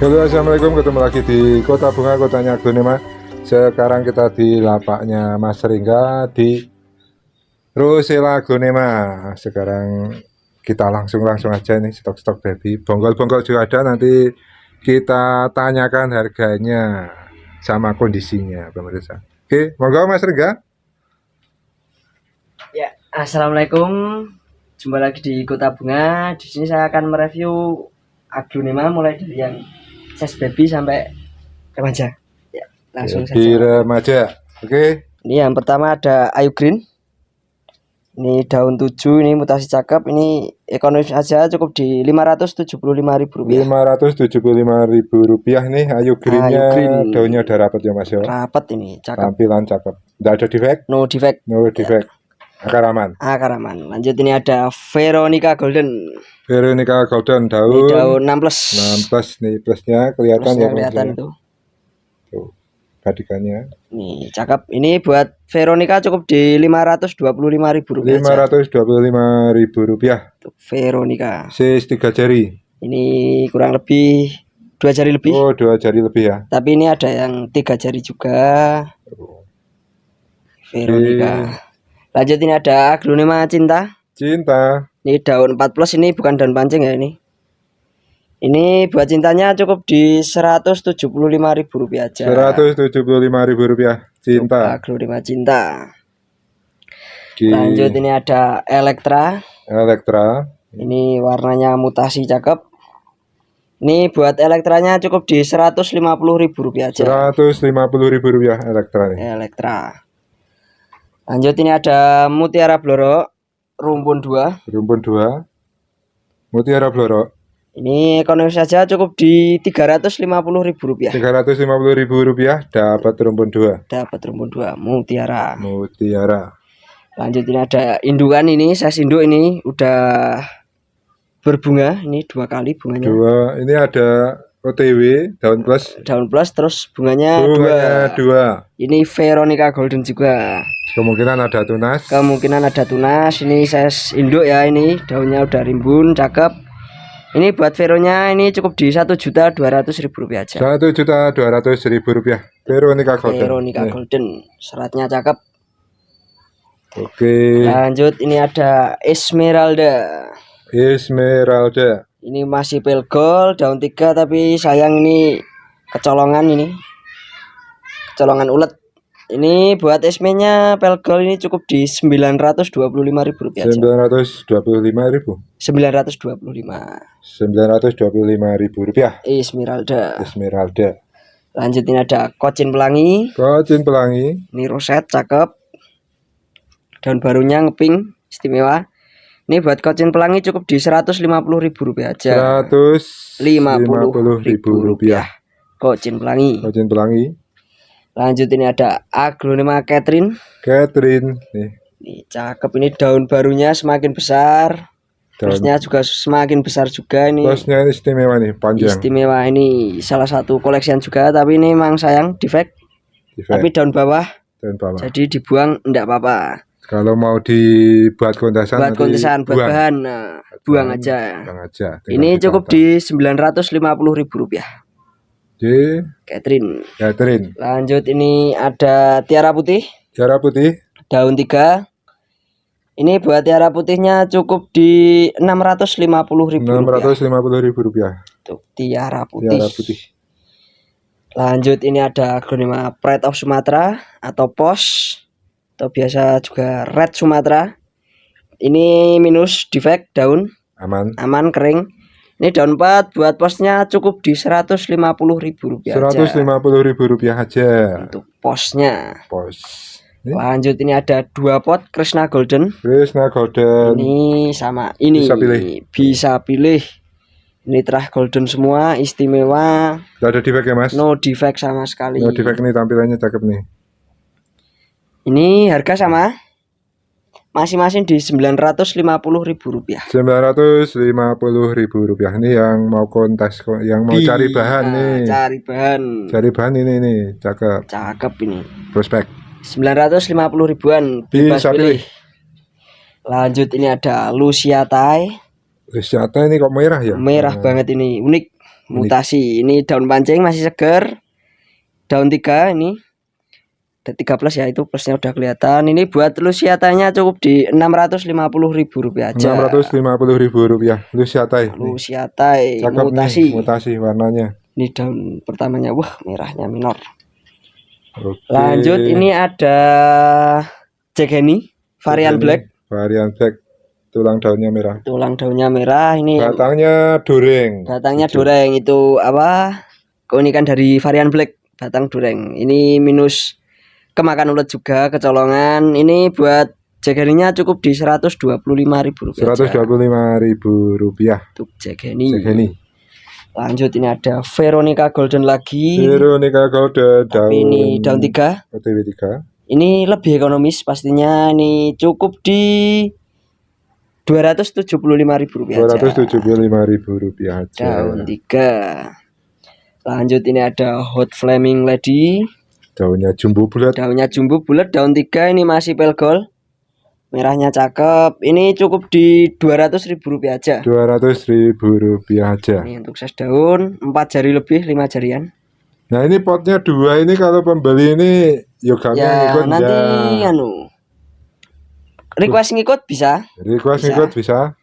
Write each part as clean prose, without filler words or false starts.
Halo, assalamualaikum, ketemu lagi di Kota Bunga, kotanya Aglonema. Sekarang kita di lapaknya Mas Ringga di Rosella Aglonema. Sekarang kita langsung aja nih, stok baby. Bonggol-bonggol juga ada, nanti kita tanyakan harganya sama kondisinya, pemirsa. Oke, monggo Mas Ringga. Ya, assalamualaikum. Jumpa lagi di Kota Bunga. Di sini saya akan mereview Aglonema mulai dari yang size baby sampai remaja. Ya, langsung Di saja. remaja. Oke. Ini yang pertama ada Ayu Green. Ini daun 7, ini mutasi cakep. Ini ekonomis aja, cukup di Rp575.000. Rp575.000 nih. Ayu greennya, Green. daunnya udah rapat ya Mas ya. Rapat ini, cakep. Tampilan cakep. Tidak ada defect? No defect. No defect. Ya. Akar aman. Akar aman. Lanjut ini ada Veronica Golden. Veronica Golden Ini daun daun 6+. 6+ nih, plusnya kelihatan ya. Kelihatan tuh. Tuh, badikannya. Nih, cakep. Ini buat Veronica cukup di Rp525.000. Rp525.000. Untuk Veronica. Sis 3 jari. Ini kurang lebih 2 jari lebih. Oh, 2 jari lebih ya. Tapi ini ada yang 3 jari juga. Veronica. Lanjut ini ada Aglonema Cinta. Ini daun 4+, ini bukan daun pancing ya ini. Ini buat cintanya cukup di Rp175.000 aja. Rp175.000 Cinta. Aglonema Cinta. Lanjut ini ada Elektra. Ini warnanya mutasi cakep. Ini buat Elektranya cukup di Rp150.000 aja. Rp150.000 Elektra nih. Elektra. Lanjut ini ada Mutiara Bloro rumpun 2. Mutiara Bloro. Ini ekonomis saja cukup di Rp350.000. Rp350.000 dapat rumpun 2. Dapat rumpun 2 Mutiara. Lanjut ini ada indukan, ini size induk ini udah berbunga, ini 2 kali bunganya. Ini ada OTW daun plus Terus bunganya 2. Ini Veronica Golden juga. Kemungkinan ada tunas. Ini size induk ya, ini daunnya udah rimbun, cakep. Ini buat Veronya ini cukup di Rp1.200.000 aja. Rp1.200.000 Veronica Golden. Seratnya cakep. Oke. Lanjut ini ada Esmeralda. Ini masih pale gold, daun 3, tapi sayang ini kecolongan ulet. Ini buat esmenya pale gold ini cukup di Rp925.000 aja. Rp925.000 Esmeralda. Lanjut ini ada Kocin Pelangi. Ini roset cakep. Daun barunya ngeping, istimewa. Ini buat Kocin Pelangi cukup di Rp150.000 aja. Rp150.000 Kocin Pelangi. Lanjut ini ada Aglonema Catherine. Ini cakep, ini daun barunya semakin besar. Terusnya juga semakin besar juga ini. Terusnya istimewa nih, panjang. Istimewa, ini salah satu koleksian juga, tapi ini memang sayang defect. Tapi daun bawah. Jadi dibuang enggak apa-apa. Kalau mau dibuat kontesan, buat bahan, buang aja. Ini cukup di Rp950.000. Catherine. Lanjut ini ada Tiara Putih. Daun 3. Ini buat Tiara Putihnya cukup di Rp650.000. Untuk Tiara Putih. Lanjut ini ada Aglonema Pride of Sumatera atau POS, atau biasa juga Red Sumatera. Ini minus defect daun. Aman kering. Ini daun 4 buat posnya cukup di Rp150.000 aja. Rp150.000 aja. Untuk posnya. Lanjut ini ada 2 pot Krishna Golden. Ini sama ini. Bisa pilih. Ini terah golden semua, istimewa. Tidak ada defect ya Mas? No defect sama sekali. No defect nih, tampilannya cakep nih. Ini harga sama. Masing-masing di Rp950.000. Rp950.000. Ini yang mau kontes, yang mau cari bahan nih. Cari bahan ini nih, cakep ini. Prospek. Rp950.000-an, bebas pilih. Lanjut ini ada Lucia Thai. Lucia Thai ini kok merah ya? Merah banget ini, unik. mutasi. Ini daun pancing masih seger. Daun 3 ini. Ada 3 plus ya, itu plusnya udah kelihatan. Ini buat Luciatanya cukup di Rp650.000 aja. Rp650.000 Luciatai. Luciatai mutasi. Mutasi warnanya. Ini daun pertamanya, wah merahnya minor. Oke. Lanjut ini ada Jack Henny varian black. Varian black. Tulang daunnya merah. Tulang daunnya merah. Ini batangnya dureng. Batangnya dureng, itu apa? Keunikan dari varian black, batang dureng. Ini minus kemakan ulet juga, kecolongan. Ini buat Jack Henny-nya cukup di Rp125.000. Rp125.000 untuk Jack Henny. Lanjut ini ada Veronica Golden lagi. Veronica Golden. Tapi ini daun 3. OTW 3. Ini lebih ekonomis pastinya. Ini cukup di Rp275.000 aja. Rp275.000 aja. Daun 3. Lanjut ini ada Hot Flaming Lady. Daunnya jumbo bulat. Daun 3 ini masih pale gold. Merahnya cakep. Ini cukup di Rp200.000 aja. Rp200.000 aja. Ini untuk size daun 4 jari lebih, 5 jarian. Nah ini potnya 2 ini, kalau pembeli ini yogamnya ya, ngikut nanti ya. Request ngikut bisa.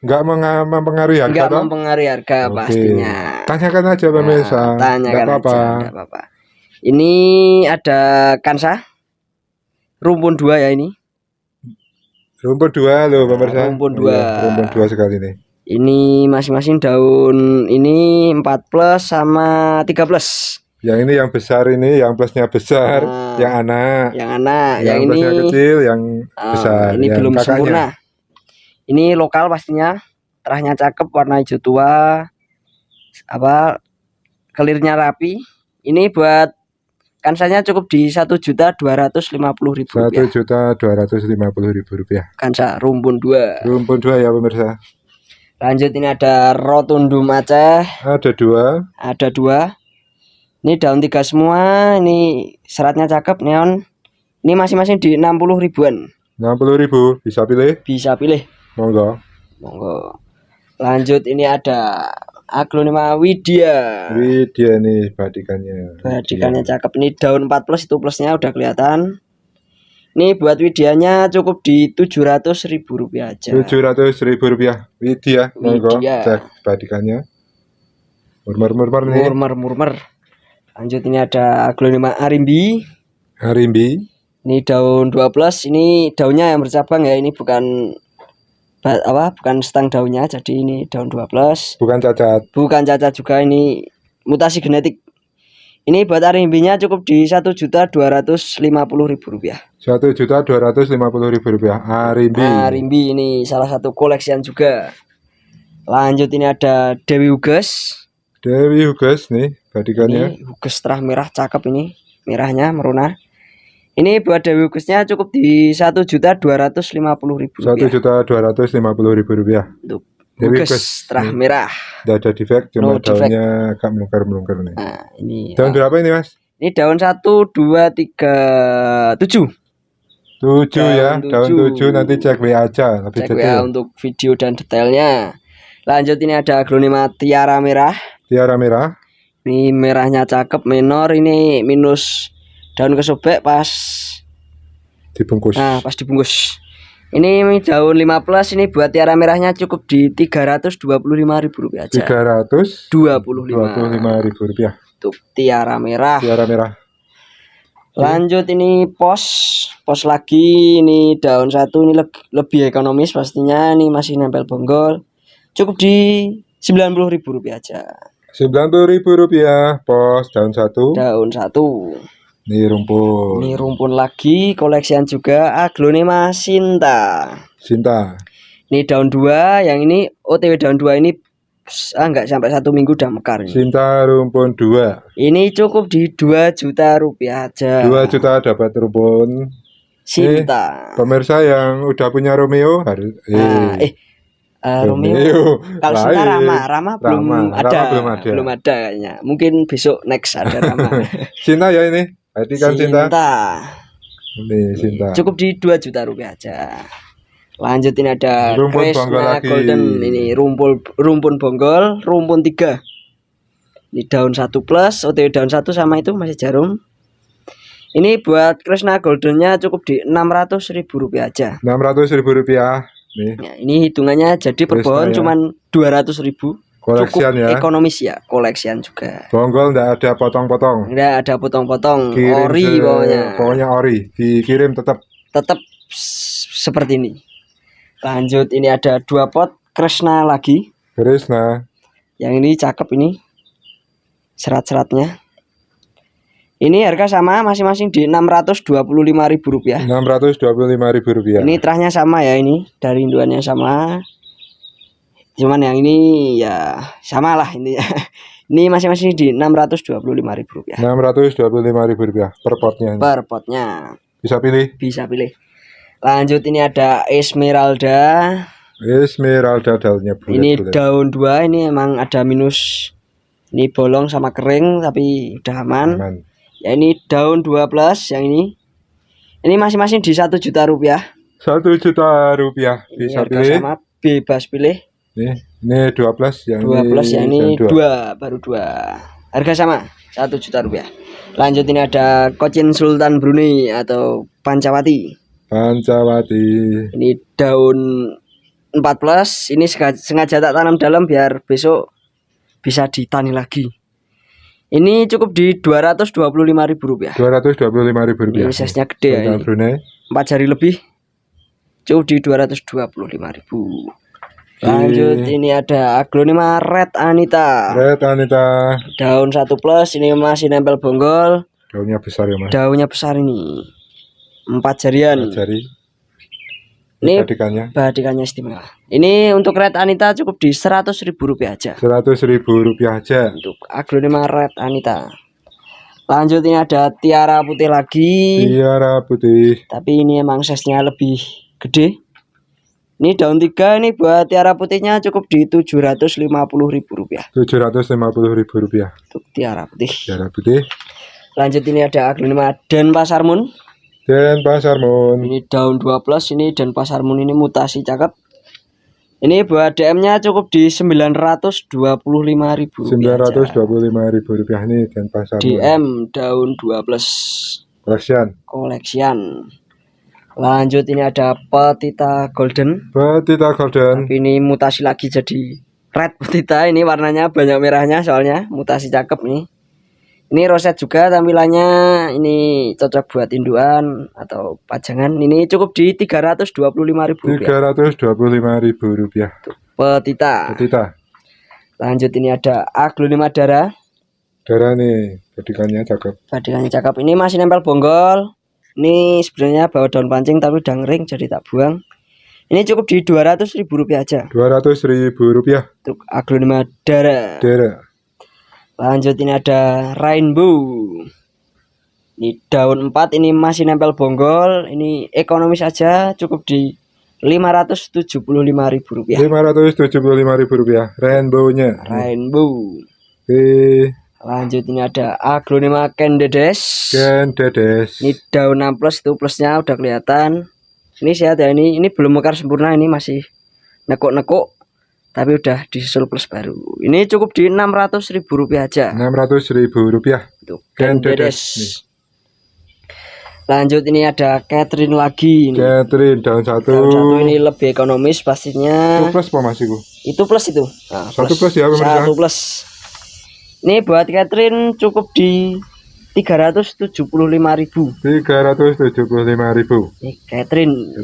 Nggak mempengaruhi harga. Nggak mempengaruhi harga. Oke. Pastinya. Tanyakan aja pemirsa. Tanyakan aja. Nggak apa-apa. Ini ada Kansa. Rumpun 2 ya ini. Rumpun 2 loh pemirsa. Rumpun 2. Rumpun 2 sekali nih. Ini masing-masing daun ini 4 plus sama 3 plus. Yang ini yang besar, ini yang plusnya besar, yang anak. Yang ini kecil, yang besar. Ini yang belum kakaknya. sempurna. Ini lokal pastinya. Terahnya cakep, warna hijau tua. Kelirnya rapi. Ini buat Kansanya cukup di Rp1.250.000. Rp1.250.000. Kansa rumpun 2. Rumpun 2 ya pemirsa. Lanjut ini ada Rotundum Aceh. Ada 2. Ini daun 3 semua. Ini seratnya cakep, neon. Ini masing-masing di Rp60.000-an. Rp60.000, bisa pilih. Monggo. Lanjut ini ada Aglonema Widya. Nih badikannya. Cakep. Ini daun 4 plus, itu plusnya udah kelihatan. Ini buat Widyanya cukup di Rp700.000 aja. Rp700.000 Widya. Monggo cek badikannya. Murmer nih. Murmer. Lanjut ini ada Aglonema Arimbi. Ini daun 2 plus. Ini daunnya yang bercabang ya. Ini bukan stang daunnya, jadi ini daun 2 plus. Bukan cacat juga, ini mutasi genetik. Ini buat Arimbinya cukup di Rp1.250.000. Rp1.250.000 Arimbi ini salah satu koleksian juga. Lanjut ini ada Dewi Huges nih badikannya. Ini Huges terah merah cakep, ini merahnya merona. Ini buat Dewi Hugesnya cukup di Rp1.250.000. Rp1.250.000 untuk Huges terah merah. Tidak ada defek, cuma daunnya agak melungker nih. Nah, ini daun berapa ini Mas? Ini daun 1, 2, 3, 7. 7 ya, daun 7 nanti cek WA aja lebih detail. Untuk video dan detailnya. Lanjut ini ada Aglonema Tiara Merah. Ini merahnya cakep, minor. Ini minus daun kesobek pas dibungkus. Ini daun 5 plus. Ini buat Tiara Merahnya cukup di Rp325.000 aja. Rp325.000 untuk Tiara Merah. Lanjut ini pos lagi. Ini daun 1, ini lebih ekonomis pastinya. Ini masih nempel bonggol. Cukup di Rp90.000 aja. Rp90.000 pos daun 1. Ini rumpun lagi, koleksian juga Aglonema Sinta. Ini daun 2, yang ini OTW daun 2 ini enggak sampai 1 minggu udah mekar ini. Sinta rumpun 2. Ini cukup di Rp2 juta aja. 2 juta dapat rumpun Sinta. Pemirsa yang udah punya Romeo harus Romeo. Kalau Sinta Rama belum ada kayaknya. Mungkin besok next ada Rama. Sinta ya ini. Sinta. Ini Sinta. Cukup di Rp2 juta aja. Lanjut ini ada rumpun bonggol lagi. Golden. Ini rumpun bonggol, rumpun 3. Ini daun 1 plus, OTW daun 1 sama itu masih jarum. Ini buat Krishna Goldennya cukup di Rp600.000 aja. Rp600.000 nih. Ya, ini hitungannya jadi per pohon cuman 200.000. Koleksian cukup ya. Ekonomis ya, koleksian juga. Bonggol enggak ada potong-potong. Enggak ada potong-potong. Ori pokoknya ori, dikirim tetap seperti ini. Lanjut, ini ada 2 pot Krishna lagi. Krishna. Yang ini cakep ini. Serat-seratnya. Ini harga sama masing-masing di Rp625.000. Rp625.000. Ini terahnya sama ya, ini dari induannya sama. Cuman yang ini ya sama lah ini. Ini masing-masing di Rp625.000. Rp625.000 per potnya. Per potnya. Bisa pilih. Bisa pilih. Lanjut, ini ada Esmeralda. Esmeralda daunnya bulat. Ini daun 2, ini emang ada minus. Ini bolong sama kering tapi udah aman. Ya ini daun 2 plus yang ini. Ini masing-masing di Rp1.000.000. Rp1.000.000 bisa pilih. Sama bebas pilih. Ini 2 plus yang 2 plus yang ini 2 baru 2. Harga sama Rp1.000.000. Lanjut, ini ada Cochin Sultan Brunei atau Pancawati. Ini daun 4 plus. Ini sengaja tak tanam dalam biar besok bisa ditani lagi. Ini cukup di Rp225.000. Rp225.000. Ini size-nya gede ya ini. 4 jari lebih. Cukup di Rp225.000. Lanjut, ini ada Aglonema Red Anita. Daun 1 plus, ini masih nempel bonggol. Daunnya besar ya, Mas. Daunnya besar ini. 4 jarian. 4 jari. Ini badikannya istimewa. Ini untuk Red Anita cukup di Rp100.000 aja. Rp100.000 aja. Untuk Aglonema Red Anita. Lanjut, ini ada Tiara Putih lagi. Tiara Putih. Tapi ini emang size-nya lebih gede. Ini daun 3, ini buat Tiara Putihnya cukup di Rp750.000. Rp750.000 untuk Tiara Putih. Tiara Putih. Lanjut, ini ada Aglonema Denpasarmoon. Ini daun 2 plus, ini Denpasarmoon ini mutasi cakep. Ini buat DM-nya cukup di Rp925.000. Rp925.000 ini Denpasarmoon. DM daun 2 plus. Koleksian. Lanjut, ini ada Petita Golden. Tapi ini mutasi lagi jadi red petita. Ini warnanya banyak merahnya soalnya mutasi cakep nih. Ini roset juga tampilannya. Ini cocok buat induan atau pajangan. Ini cukup di Rp325.000. Petita. Lanjut, ini ada Aglonema Dara. Nih badikannya cakep. Ini masih nempel bonggol. Ini sebenarnya bawa daun pancing tapi udah ngering jadi tak buang. Ini cukup di Rp200.000 aja. Rp200.000 untuk Aglonema Dara. Lanjut, ini ada Rainbow. Ini daun 4, ini masih nempel bonggol. Ini ekonomis aja, cukup di Rp575.000. Rp575.000 Rainbow-nya. Lanjut, ini ada Aglonema Kendedes. Ini daun 6 plus, itu plusnya udah kelihatan. Ini sehat ya, ini belum mekar sempurna, ini masih nekuk-nekuk tapi udah disusul plus baru. Ini cukup di Rp600.000 aja. Rp600.000 untuk Kendedes. Lanjut, ini ada Catherine lagi. Catherine daun 1. Ini lebih ekonomis pastinya. Itu plus apa Mas itu? Itu plus itu. Nah, 1 plus ya pemirsa. 1 plus. Ini buat Catherine cukup di Rp375.000. Rp375.000. Ini Catherine.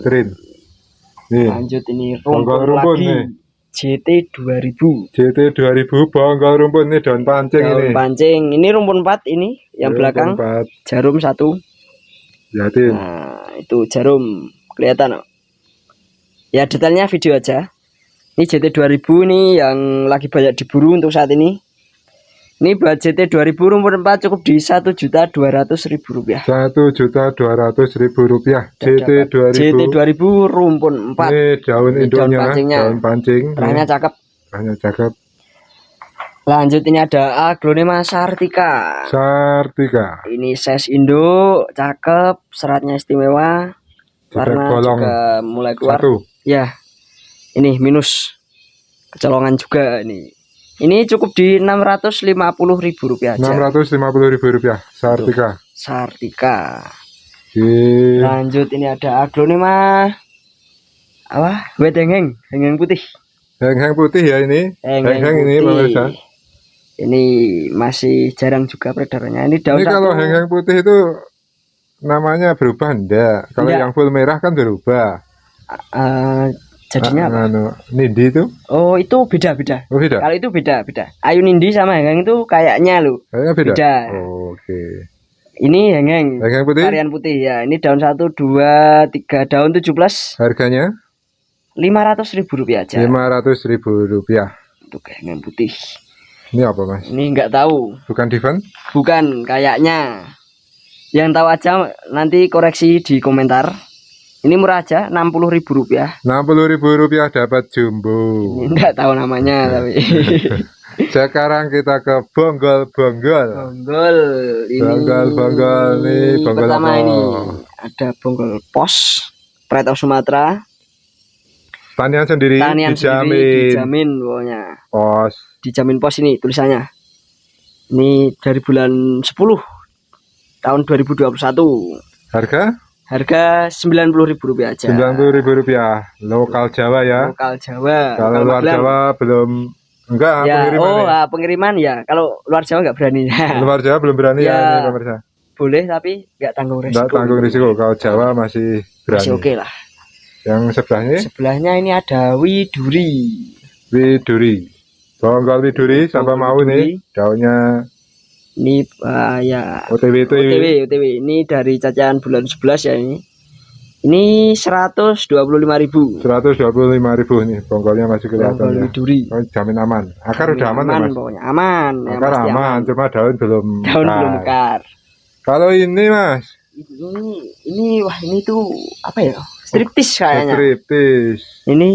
Nih. Lanjut, ini rumpun lagi. Nih. JT2000. Bonggol rumpun ini daun pancing. Ini rumpun 4 ini yang belakang. Jarum 1. Lihatin. Nah, itu jarum kelihatan. Ya detailnya video aja. Ini JT2000 ini yang lagi banyak diburu untuk saat ini. Ini buat JT2000 rumpun 4 cukup di Rp1.200.000. Rp1.200.000 JT2000 rumpun 4. Ini daun indunya, daun pancing. Terangnya cakep. Lanjut, ini ada Aglonema Sartika. Ini size induk, cakep, seratnya istimewa. Warna juga mulai keluar. Ya. Ini minus. Kecolongan juga ini. Ini cukup di Rp650.000 aja. Rp650.000 Sartika. Sartika. Oke. Lanjut, ini ada aglonema apa? Wet hengeng putih. Heng-heng putih ya ini. Heng-heng ini pemirsa. Ini masih jarang juga peredarannya. Ini daun ini satu. Kalau heng-heng putih itu namanya berubah enggak? Kalau yang full merah kan berubah. Jadinya apa? Nindi itu? Oh, itu beda. Oh, beda. Kalau itu beda. Ayu nindi sama hengeng itu kayaknya loh. Kayaknya beda. Oh, oke. Ini hengeng putih. Varian putih ya. Ini daun 1, 2, 3 daun 17. Harganya? Rp500.000 aja. Rp500.000 untuk hengeng putih. Ini apa, Mas? Ini enggak tahu. Bukan divan? Bukan, kayaknya. Yang tahu aja nanti koreksi di komentar. Ini murah aja, Rp60.000. Rp60.000 dapat jumbo. Ini enggak tahu namanya tapi. Sekarang kita ke bonggol. Bonggol nih, bonggol pertama apa? Ini ada bonggol pos, Pride of Sumatera. Tanian sendiri dijamin pokoknya. Pos. Dijamin pos ini tulisannya. Ini dari bulan 10 tahun 2021. Harga Rp90.000 aja. Rp90.000 lokal Jawa ya. Lokal Jawa. Kalau luar Jawa belum enggak ya, pengiriman. Pengiriman ya. Kalau luar Jawa enggak berani. Luar Jawa belum berani ya ini pemirsa. Boleh tapi enggak tanggung risiko. Enggak tanggung risiko. Kalau Jawa masih berani. Masih oke lah. Yang sebelahnya? Sebelahnya ini ada widuri. Bonggol widuri, siapa mau nih daunnya? Ini ya OTW. Ini dari cacahan bulan 11 ya ini. Ini 125.000. 125.000 nih, bonggolnya masih kelihatan ya. Widuri. Oh, jamin aman. Akar udah aman ya, Mas? Pokoknya aman. Akar aman, cuma daun belum mekar. Kalau ini, Mas? Ini wah ini tuh apa ya? Striptis kayaknya. Ini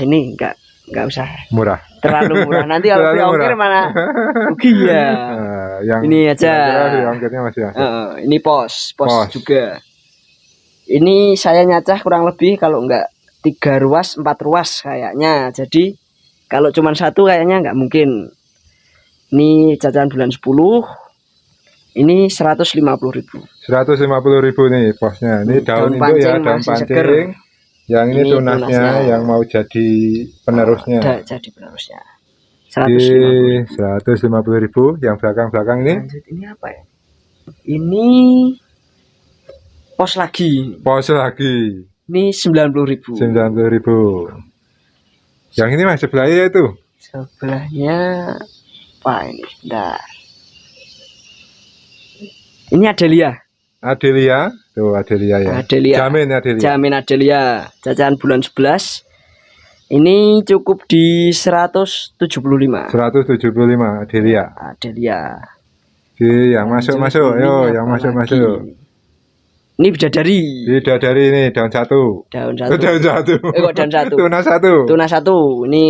ini enggak usah. Murah. Terlalu murah. Nanti kalau ongkir mana rugi ya. Ini aja. Ongkirnya masih ada. Ini pos juga. Ini saya nyacah kurang lebih kalau enggak 3 ruas 4 ruas kayaknya. Jadi kalau cuma satu kayaknya enggak mungkin. Ini cacahan bulan 10. Ini 150.000. 150.000 nih posnya. Ini daun induk ya, daun pancing. Yang ini tunasnya yang mau jadi penerusnya. Jadi penerusnya. 150.000. Yang belakang ini. Lanjut, ini apa ya? Ini pos lagi. Ini 90.000. Yang ini Mas sebelahnya itu. Sebelahnya apa ini? Bentar. Ini Adelia. Tuh Adelia ya. Jamin Adelia. Cacahan bulan 11. Ini cukup di 175. 175 Adelia. Yang masuk. Yo, yang masuk. Ini bidadari ini daun satu. Daun satu. Tunas satu. Ini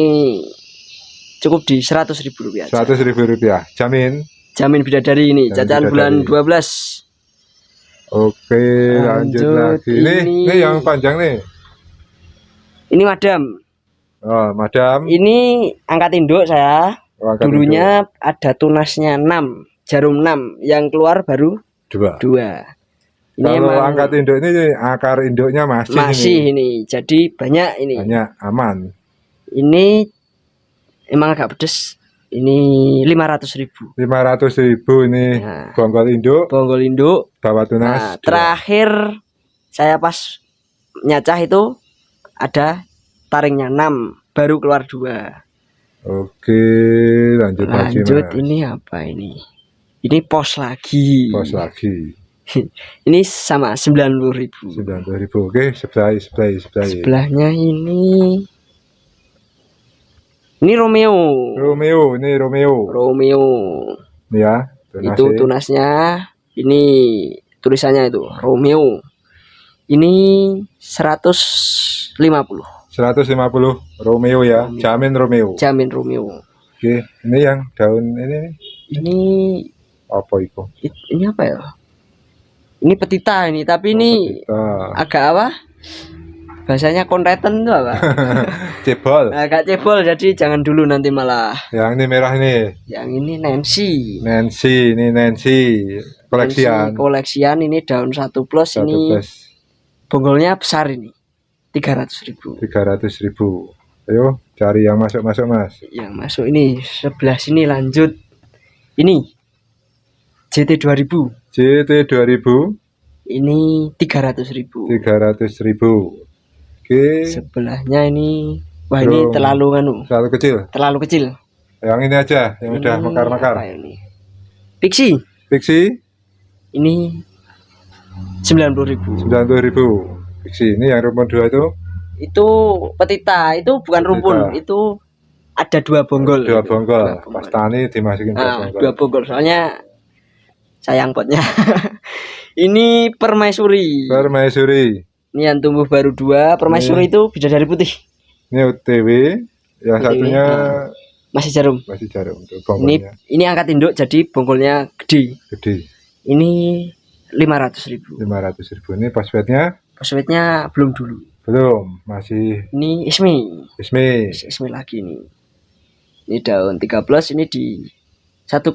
cukup di Rp100.000. Rp100.000. Jamin bidadari ini. Cacahan bulan 12. Oke, lanjut lagi. Ini yang panjang nih. Ini madam. Oh, madam. Ini angkat induk saya. Dulunya ada tunasnya 6, jarum 6, yang keluar baru 2. Ini kalau angkat induk ini akar induknya masih ini. Jadi banyak ini. Banyak, aman. Ini emang agak pedes. Ini 500.000. 500.000 ini bonggol induk. Bawa tunas. Terakhir saya pas nyacah itu ada taringnya 6, baru keluar 2. Oke, lanjut lagi, Mas. Ini apa ini? Ini pos lagi. Ini sama 90.000. Oke, sebelah. Sebelahnya ini Romeo. Ya, itu tunasnya. Ini tulisannya itu Romeo. Ini 150. Romeo ya. Jamin Romeo. Oke, ini yang daun ini. Ini apa itu? Ini apa ya? Ini petita ini, tapi ini petita. Agak apa? Bahasanya kontreten itu apa? Cebol. Nah, gak cebol, jadi jangan dulu nanti malah. Yang ini merah nih. Yang ini Nancy. Ini Nancy. Koleksian. Nancy, koleksian ini daun 1 plus 1 ini. plus. Bonggolnya besar ini. 300.000. 300.000. Ayo cari yang masuk Mas. Yang masuk ini sebelah sini lanjut. Ini JT 2000. JT 2000. Ini 300.000. 300.000. Oke. Sebelahnya ini, wah ini terlalu kecil. Terlalu kecil. Yang ini aja, yang udah mekar-mekar. Pixie. Ini 90.000. 90.000. Pixie ini yang rumpun 2 itu? Itu petita, itu bukan rumpun, itu ada 2 bonggol. 2 bonggol. Pas tani dimasukin 2 bonggol. 2 bonggol, soalnya sayang potnya. Ini permaisuri. Ini yang tumbuh baru 2. Permaisuri itu bidadari putih. Ini OTW. Yang OTW, satunya masih jarum. Ini angkat induk, jadi bonggolnya gede. Ini 500.000. Ini fosfatnya? Fosfatnya belum dulu. Belum, masih. Ini Ismi lagi nih. Ini daun 3 plus, ini di 1,3.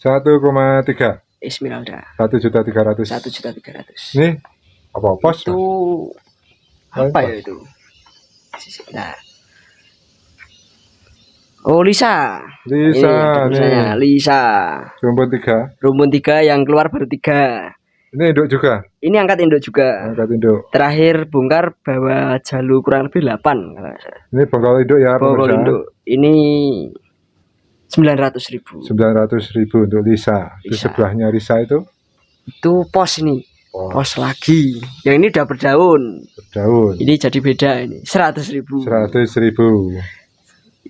1,3. Esmeralda. 1.300.000. 1.300.000. Ini apa pos? Itu apa ya itu? Nah. Oh, Lisa. Lisa. Rumpun 3 yang keluar baru 3. Ini induk juga. Ini angkat induk juga. Terakhir bongkar bawa jalu kurang lebih 8. Ini bonggol induk ya. Bonggol induk. Ini 900.000. 900.000 untuk Lisa. Di sebelahnya Lisa itu pos ini. Pos lagi. Yang ini udah berdaun. Ini jadi beda ini. 100.000.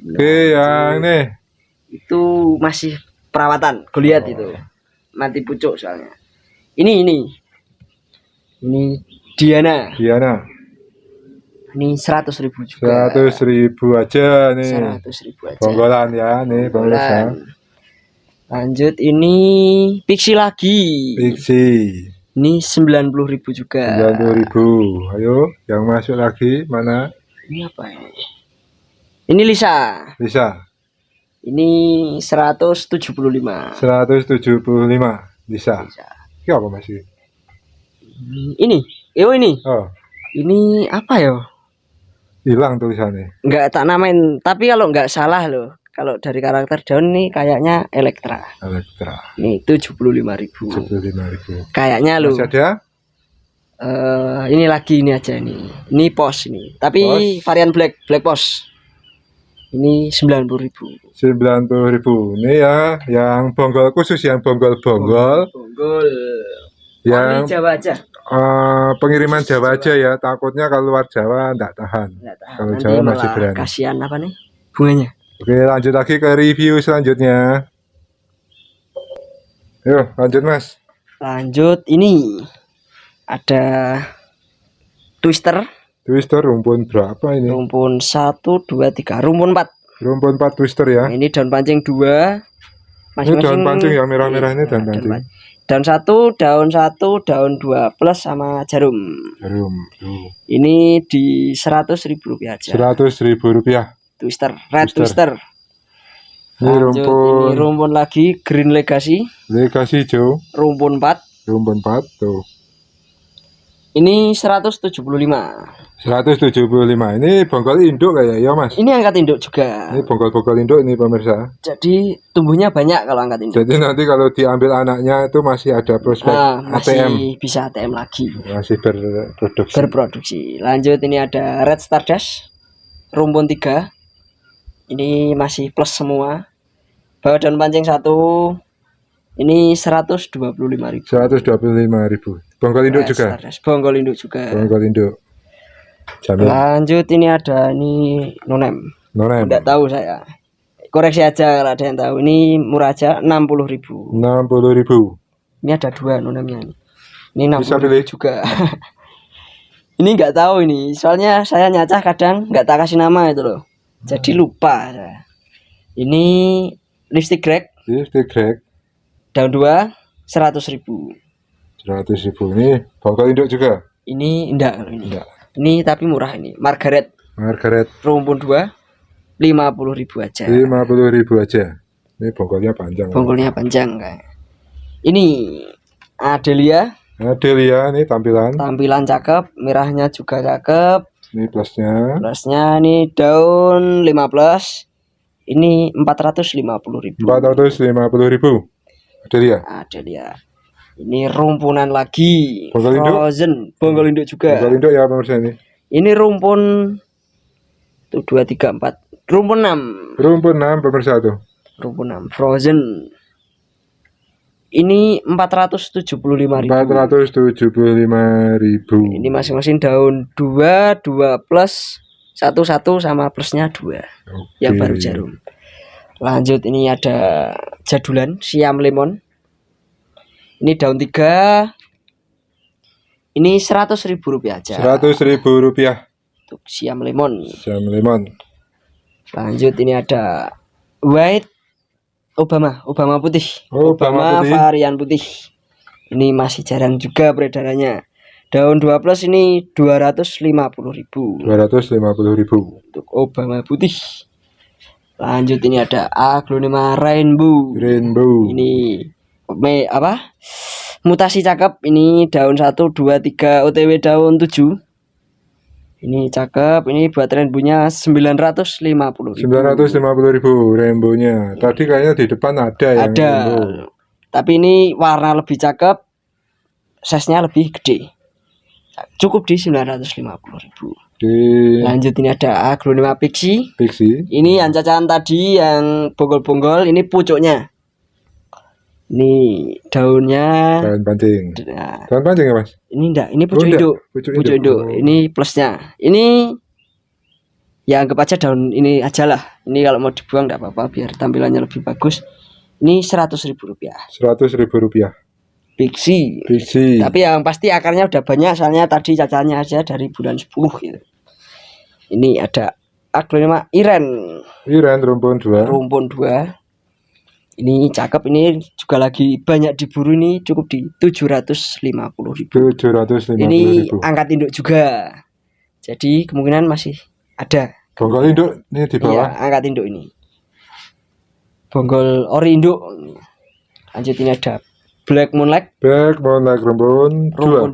Oke, yang ini. Itu masih perawatan. Goliat itu. Mati pucuk soalnya. Ini Diana. Ini 100.000 juga. 100.000 aja nih. 100.000 aja. Bonggolan ya nih pemirsa. Lanjut ini Pixie lagi. Ini 90.000 juga. 90.000. Ayo, yang masuk lagi mana? Ini apa ini? Ini Lisa. Ini 175. 175 Lisa. Ini apa masih? Ini. Oh. Ini apa ya? Hilang tulisannya. Enggak tak namain, tapi kalau enggak salah loh, kalau dari karakter daun nih kayaknya Elektra. Nih 75.000. Kayaknya loh. Masih ada? Ini lagi ini aja nih. Ini pos ini. Tapi varian black pos. Ini 90.000. 90.000. Ini ya yang bonggol khusus, yang bonggol. Yang Jawa aja. Pengiriman Jawa aja ya, takutnya kalau luar Jawa enggak tahan. Kalau Jawa masih berani. Kasihan apa nih bunganya. Oke, lanjut lagi ke review selanjutnya. Yuk, lanjut Mas. Lanjut, ini ada Twister rumpun berapa ini? Rumpun 1, 2, 3, rumpun 4 Twister ya. Ini daun pancing 2. Ini daun pancing yang merah-merah ini daun pancing. Daun 1, daun 2 plus sama jarum. Ini di 100.000 rupiah aja. 100.000 rupiah. Red Twister. Ini rumpun lagi Green Legacy hijau. Rumpun 4 tuh. Ini 175. Ini bonggol induk kayak ya Mas. Ini angkat induk juga. Ini bonggol induk ini pemirsa. Jadi tumbuhnya banyak kalau angkat induk. Jadi nanti kalau diambil anaknya itu masih ada prospek masih bisa ATM lagi. Masih berproduksi. Lanjut ini ada Red Stardust rumpun 3. Ini masih plus semua. Bawa daun pancing 1. Ini 125.000. Bonggol induk juga. Bonggol induk. Lanjut ini ada nonem. Enggak tahu saya. Koreksi aja kalau ada yang tahu. Ini murah aja 60.000. Ini ada 2 nonemnya nih. Ini 60.000 juga. Ini enggak tahu ini. Soalnya saya nyacah kadang enggak tak kasih nama itu loh. Jadi lupa saya. Ini lipstick grek. Daun 2 100.000. Ini bonggol induk juga. Ini enggak kalau ini. Ini tapi murah ini. Margaret rumpun 2 50.000 aja. 50.000 aja. Ini bongkolnya panjang. Bongkolnya panjang kayak. Ini Adelia ini tampilan cakep, merahnya juga cakep. Ini plusnya ini daun 5 plus. Ini 450.000. 450.000. Adelia. Ini rumpunan lagi. Bonggol Frozen, bonggol induk juga. Bonggol induk ya pemirsa ini. Ini rumpun 1 2 3 4. Rumpun 6. Rumpun 6 pemirsa tuh. Rumpun 6 Frozen. Ini 475.000. 475.000. Ini masing-masing daun 2 plus 1 sama plusnya 2. Yang baru jarum. Lanjut ini ada jadulan Siam lemon. Ini daun 3. Ini 100.000 rupiah aja. 100.000 rupiah. Untuk Siam lemon. Lanjut ini ada white Obama putih. Obama varian putih. Ini masih jarang juga peredarannya. Daun 2 plus ini 250.000. 250.000 untuk Obama putih. Lanjut ini ada Aglonema rainbow. Ini mutasi cakep. Ini daun 1 2 3 OTW daun 7. Ini cakep, ini buat rainbow-nya 950.000. 950.000 rainbow-nya. Tadi kayaknya di depan ada yang rainbow. Tapi ini warna lebih cakep, size-nya lebih gede. Cukup di 950.000. Lanjut ini ada Aglonema Pixie. Ini yang cacahan tadi yang bonggol-bonggol, ini pucuknya. Ini daunnya. Daun pancing. Daun pancing ya Mas? Ini enggak, ini pucuk induk. Pucuk induk. Ini plusnya. Ini ya anggap aja daun ini aja lah. Ini kalau mau dibuang enggak apa-apa biar tampilannya lebih bagus. Ini 100.000 rupiah. 100.000 rupiah. Pixie. Tapi yang pasti akarnya udah banyak soalnya tadi cacahannya aja dari bulan 10 gitu. Ini ada Aglonema Iren rumpun 2. Ini cakep, ini juga lagi banyak diburu, ini cukup di 750.000. Ini angkat induk juga. Jadi kemungkinan masih ada. Bonggol induk ini di bawah. Iya, angkat induk ini. Bonggol ori induk. Lanjut ini ada Black Moonlight rumpun 2.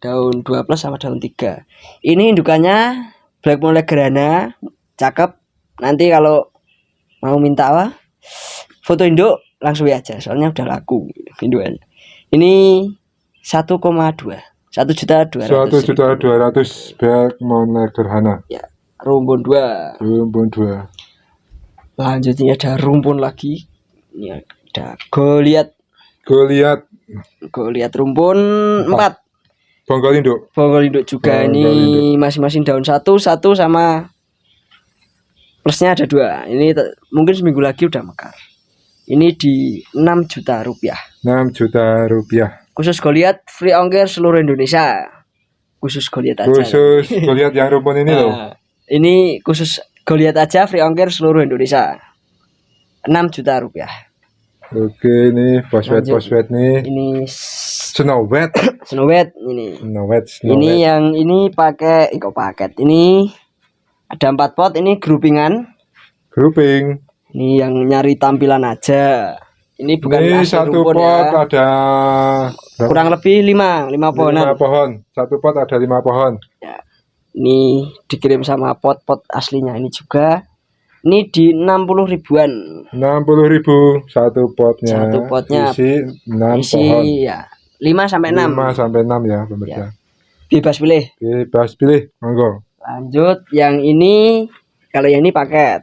Daun 2 plus sama daun 3. Ini indukannya Black Moonlight Grana, cakep. Nanti kalau mau minta foto induk langsung aja, soalnya udah laku indukannya. Ini 1,2. 1.200.000. 1.200.000 Black Moonlight Gerhana. Ya, rumpun 2. Lanjut ini ada rumpun lagi. Ini ada Goliath rumpun 4. Bonggol induk juga. Ini masing-masing daun 1 sama plusnya ada 2. Ini mungkin seminggu lagi udah mekar. Ini di 6 juta rupiah. Khusus Goliath free ongkir seluruh Indonesia. Khusus Goliath aja. Goliath yang rumpun ini loh. Ini khusus Goliath aja free ongkir seluruh Indonesia. 6 juta rupiah. Oke, ini fosfat nih. Ini Snow White ini. Ini yang ini pakai paket. Ini ada 4 pot, ini grouping. Ini yang nyari tampilan aja. Ini bukan ini satu pot ya. Ada kurang lebih 5 pohonan. 1 pot ada 5 pohon. Ya. Ini dikirim sama pot aslinya ini juga. Ini di 60 ribuan. 60.000 satu potnya. Isi 6 pohon. Ya. 5 sampai 6 ya pemirsa. Ya. Bebas pilih. Monggo. Lanjut yang ini, kalau yang ini paket.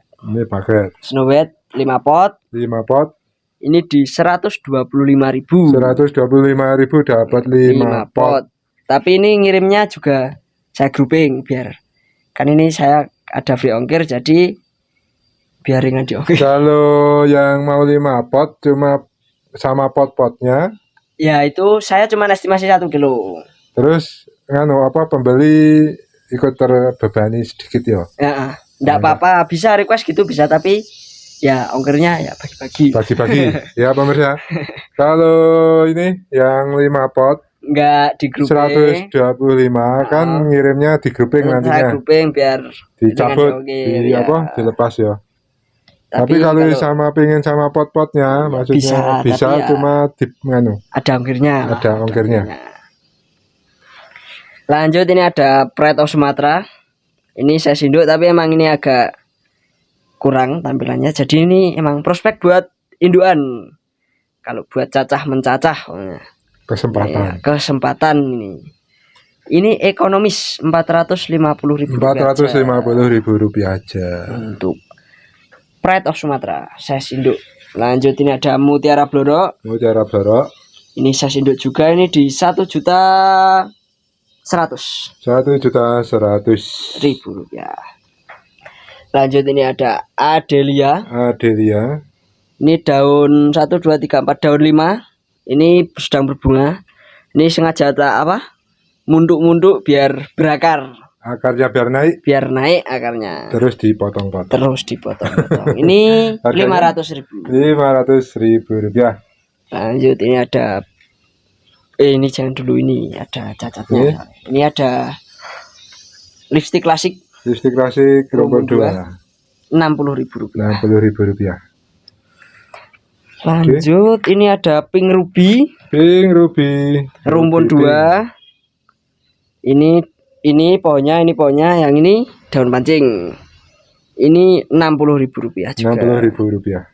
Snow White 5 pot. Ini di 125.000. 125.000 dapat 5 pot. Tapi ini ngirimnya juga saya grouping biar kan ini saya ada free ongkir, jadi biar ringan di ongkir. Kalau yang mau 5 pot cuma sama pot-potnya. Ya itu saya cuma estimasi 1 kilo. Terus pembeli ikut terbebani sedikit ya. Enggak apa-apa, bisa request gitu bisa, tapi ya ongkirnya ya bagi-bagi. Ya pemirsa. Kalau ini yang 5 pot Enggak di grouping. 125 kan ngirimnya di grouping nantinya. Grouping biar dicabut dilepas ya. Tapi kalau sama pingin sama pot-potnya maksudnya bisa cuma di ada ongkirnya. Lanjut, ini ada Pride of Sumatera. Ini saya induk tapi emang ini agak kurang tampilannya. Jadi ini emang prospek buat induan. Kalau buat cacah mencacah kesempatan ini. Ini ekonomis 450.000 rupiah aja. Untuk Pride of Sumatera saya induk. Lanjut, ini ada Mutiara Blorok. Ini saya induk juga, ini di 1.100.000 rupiah. Lanjut, ini ada Adelia. Ini daun 1 2 3 4 daun 5. Ini sedang berbunga. Ini sengaja munduk-munduk biar berakar. Akarnya biar naik akarnya. Terus dipotong-potong. Ini 500.000 rupiah. Lanjut, ini ada ini jangan dulu, ini ada cacatnya. Ini ada lipstick klasik rumpun 2. 60.000 rupiah. Lanjut, ini ada pink ruby rumpun 2. Ini pohonnya, yang ini daun pancing. Ini 60.000 rupiah juga. 60.000 rupiah.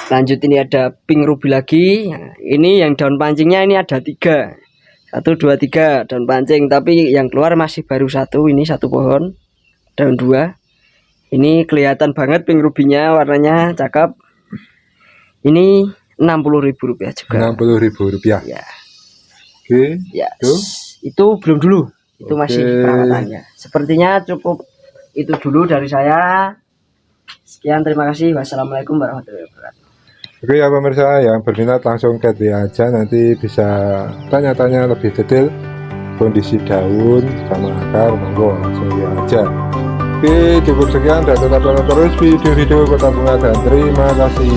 Lanjut, ini ada pink ruby lagi. Ini yang daun pancingnya ini ada 3. 1 2 3 daun pancing, tapi yang keluar masih baru 1. Ini 1 pohon daun 2. Ini kelihatan banget pink rubinya, warnanya cakep. Ini 60.000 rupiah juga. 60.000 rupiah. Ya. Oke. Ya. Itu belum dulu. Itu masih perawatannya. Sepertinya cukup itu dulu dari saya. Sekian, terima kasih. Wassalamualaikum warahmatullahi wabarakatuh. Oke ya pemirsa, yang berminat langsung ke dia aja, nanti bisa tanya-tanya lebih detail kondisi daun sama akar, monggo langsung dia aja. Oke, cukup sekian dan tetap tonton terus video-video Kota Bunga dan terima kasih.